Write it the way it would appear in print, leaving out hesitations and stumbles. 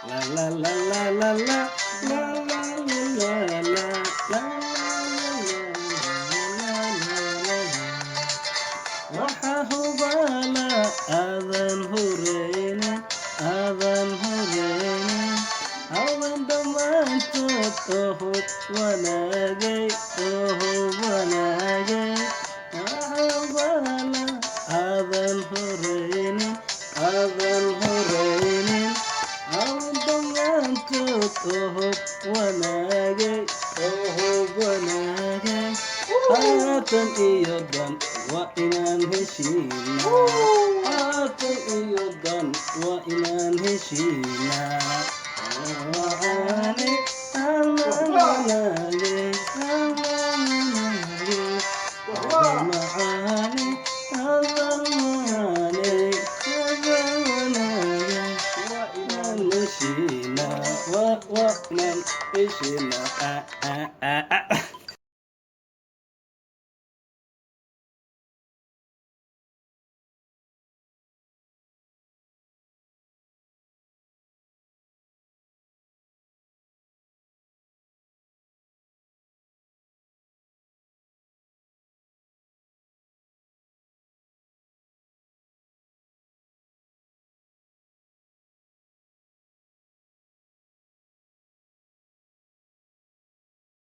La la la la la la la la la la la la waxaa hubaala aadan hureynin aadan hureynin hawdan dhammaantood ohod wanaagay ohod wanaagay waxaa hubaala aadan hureynin aadan hureynin hawdan dhammaantood ohod wanaagay ohod wanaagay haatan iyo dan waa inaan heshiinaa haatan iyo dan waa inaan heshiinaa macaane adan wanaage macaane adan wanaane adan wanaage waa inaan heshiinaa waa inaan heshiinaa